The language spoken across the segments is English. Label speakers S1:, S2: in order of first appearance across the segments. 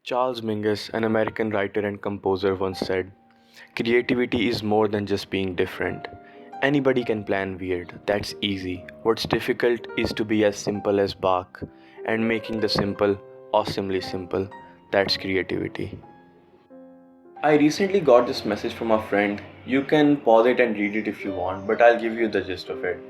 S1: Charles Mingus, an American writer and composer, once said, "Creativity is more than just being different. Anybody can plan weird, that's easy. What's difficult is to be as simple as Bach, and making the simple awesomely simple. That's creativity." I recently got this message from a friend. You can pause it and read it if you want, but I'll give you the gist of it.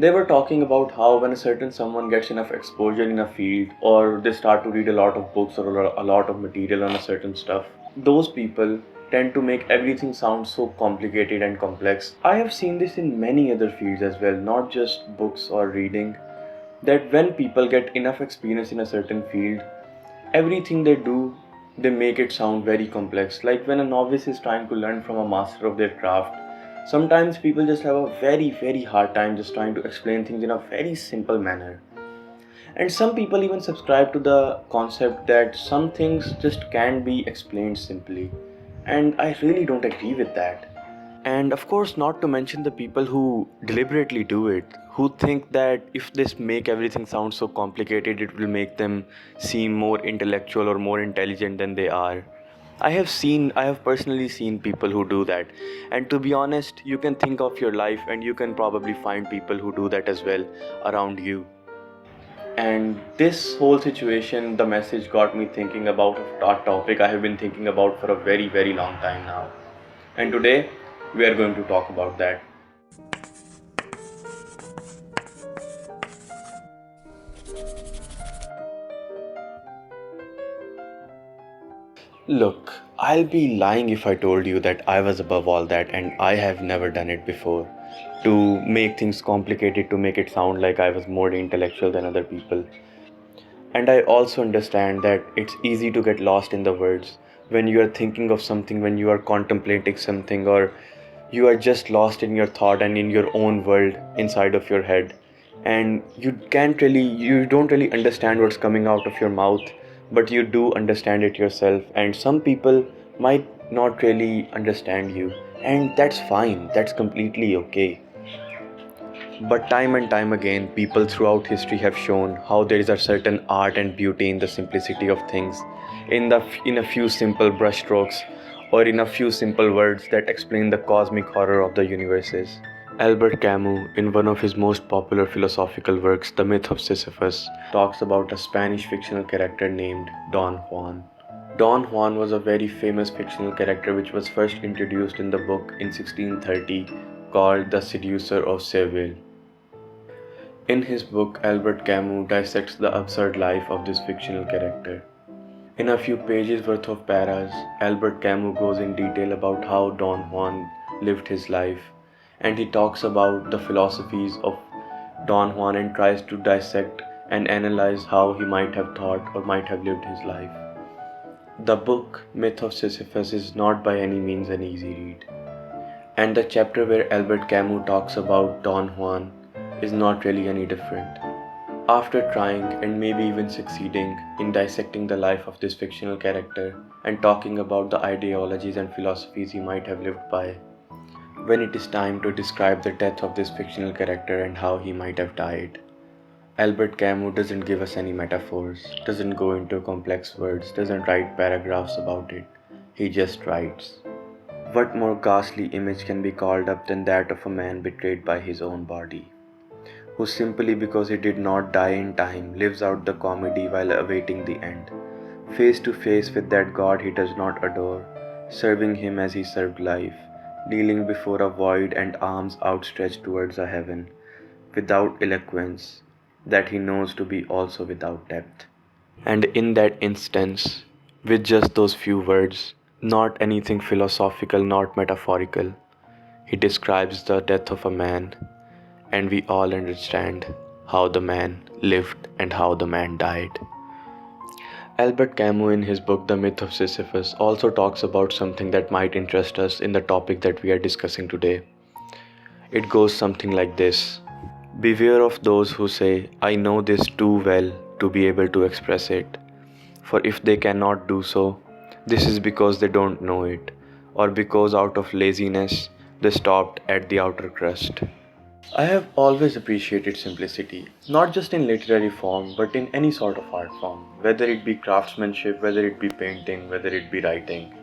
S1: They were talking about how when a certain someone gets enough exposure in a field, or they start to read a lot of books or a lot of material on a certain stuff, those people tend to make everything sound so complicated and complex. I have seen this in many other fields as well, not just books or reading, that when people get enough experience in a certain field, everything they do, they make it sound very complex. Like when a novice is trying to learn from a master of their craft, sometimes people just have a very hard time just trying to explain things in a very simple manner. And some people even subscribe to the concept that some things just can't be explained simply. And I really don't agree with that. And of course, not to mention the people who deliberately do it, who think that if they make everything sound so complicated, it will make them seem more intellectual or more intelligent than they are. I have personally seen people who do that. And to be honest, you can think of your life and you can probably find people who do that as well around you. And this whole situation, the message got me thinking about a topic I have been thinking about for a very long time now. And today, we are going to talk about that. Look, I'll be lying if I told you that I was above all that and I have never done it before. To make things complicated, to make it sound like I was more intellectual than other people. And I also understand that it's easy to get lost in the words when you are thinking of something, when you are contemplating something, or you are just lost in your thought and in your own world inside of your head. And you don't really understand what's coming out of your mouth, but you do understand it yourself. And some people might not really understand you, and that's fine, that's completely okay. But time and time again, people throughout history have shown how there is a certain art and beauty in the simplicity of things, in a few simple brushstrokes, or in a few simple words that explain the cosmic horror of the universes. Albert Camus, in one of his most popular philosophical works, The Myth of Sisyphus, talks about a Spanish fictional character named Don Juan. Don Juan was a very famous fictional character which was first introduced in the book in 1630 called The Seducer of Seville. In his book, Albert Camus dissects the absurd life of this fictional character. In a few pages worth of paras, Albert Camus goes in detail about how Don Juan lived his life, and he talks about the philosophies of Don Juan and tries to dissect and analyze how he might have thought or might have lived his life. The book Myth of Sisyphus is not by any means an easy read, and the chapter where Albert Camus talks about Don Juan is not really any different. After trying and maybe even succeeding in dissecting the life of this fictional character and talking about the ideologies and philosophies he might have lived by, when it is time to describe the death of this fictional character and how he might have died, Albert Camus doesn't give us any metaphors, doesn't go into complex words, doesn't write paragraphs about it. He just writes. What more ghastly image can be called up than that of a man betrayed by his own body, who simply because he did not die in time lives out the comedy while awaiting the end, face to face with that God he does not adore, serving him as he served life, kneeling before a void and arms outstretched towards a heaven, without eloquence, that he knows to be also without depth. And in that instance, with just those few words, not anything philosophical, not metaphorical, he describes the death of a man, and we all understand how the man lived and how the man died. Albert Camus, in his book The Myth of Sisyphus, also talks about something that might interest us in the topic that we are discussing today. It goes something like this: beware of those who say, "I know this too well to be able to express it." For if they cannot do so, this is because they don't know it, or because out of laziness they stopped at the outer crust. I have always appreciated simplicity, not just in literary form, but in any sort of art form, whether it be craftsmanship, whether it be painting, whether it be writing.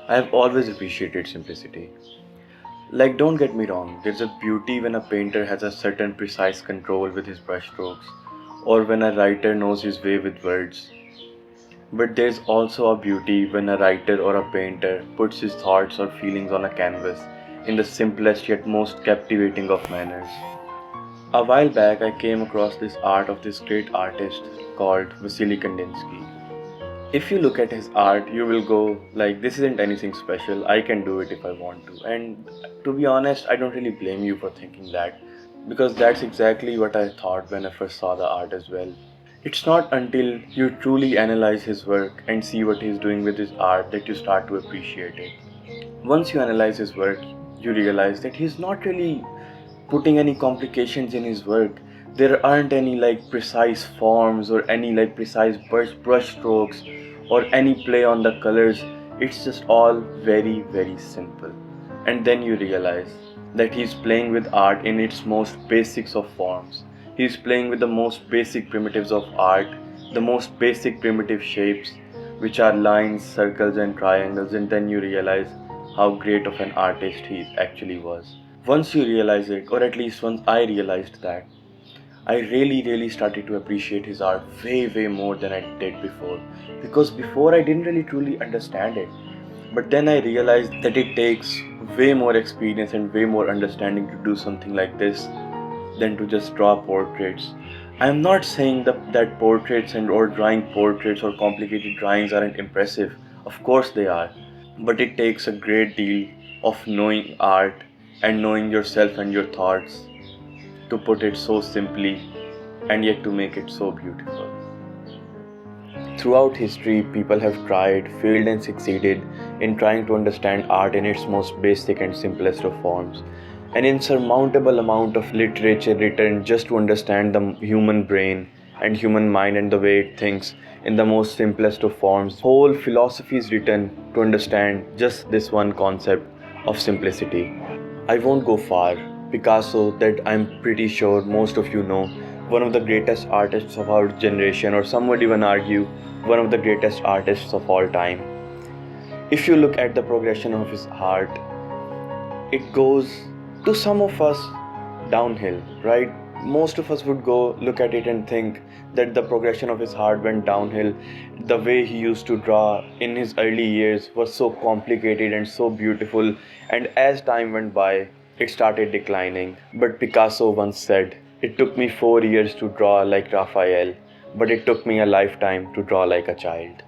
S1: I have always appreciated simplicity. Like, don't get me wrong, there's a beauty when a painter has a certain precise control with his brushstrokes, or when a writer knows his way with words. But there's also a beauty when a writer or a painter puts his thoughts or feelings on a canvas in the simplest yet most captivating of manners. A while back, I came across this art of this great artist called Vasily Kandinsky. If you look at his art, you will go like, this isn't anything special. I can do it if I want to. And to be honest, I don't really blame you for thinking that, because that's exactly what I thought when I first saw the art as well. It's not until you truly analyze his work and see what he's doing with his art that you start to appreciate it. Once you analyze his work, you realize that he's not really putting any complications in his work. There aren't any like precise forms or any like precise brush strokes or any play on the colors. It's just all very, very simple. And then you realize that he's playing with art in its most basics of forms. He's playing with the most basic primitives of art, the most basic primitive shapes, which are lines, circles, and triangles, and then you realize how great of an artist he actually was. Once you realize it, or at least once I realized that, I really started to appreciate his art way more than I did before. Because before I didn't really truly understand it. But then I realized that it takes way more experience and way more understanding to do something like this than to just draw portraits. I am not saying that portraits and or drawing portraits or complicated drawings aren't impressive. Of course they are. But it takes a great deal of knowing art and knowing yourself and your thoughts to put it so simply and yet to make it so beautiful. Throughout history, people have tried, failed, and succeeded in trying to understand art in its most basic and simplest of forms. An insurmountable amount of literature written just to understand the human brain and human mind and the way it thinks in the most simplest of forms. Whole philosophies written to understand just this one concept of simplicity. I won't go far. Picasso, that I'm pretty sure most of you know, one of the greatest artists of our generation, or some would even argue, one of the greatest artists of all time. If you look at the progression of his art, it goes to some of us downhill, right? Most of us would go look at it and think that the progression of his art went downhill. The way he used to draw in his early years was so complicated and so beautiful, and as time went by, it started declining. But Picasso once said, "It took me 4 years to draw like Raphael, but it took me a lifetime to draw like a child."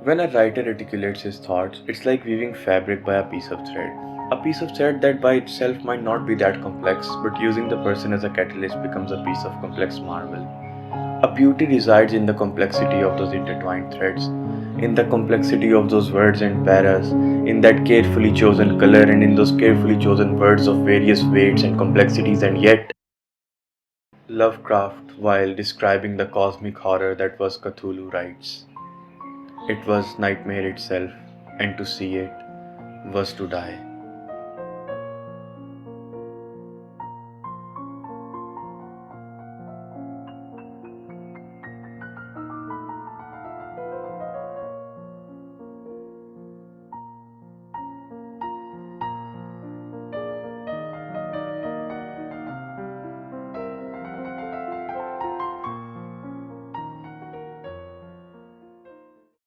S1: When a writer articulates his thoughts, it's like weaving fabric by a piece of thread. A piece of thread that by itself might not be that complex, but using the person as a catalyst becomes a piece of complex marvel. A beauty resides in the complexity of those intertwined threads, in the complexity of those words and paras, in that carefully chosen color and in those carefully chosen words of various weights and complexities, and yet Lovecraft, while describing the cosmic horror that was Cthulhu, writes, "It was nightmare itself, and to see it was to die."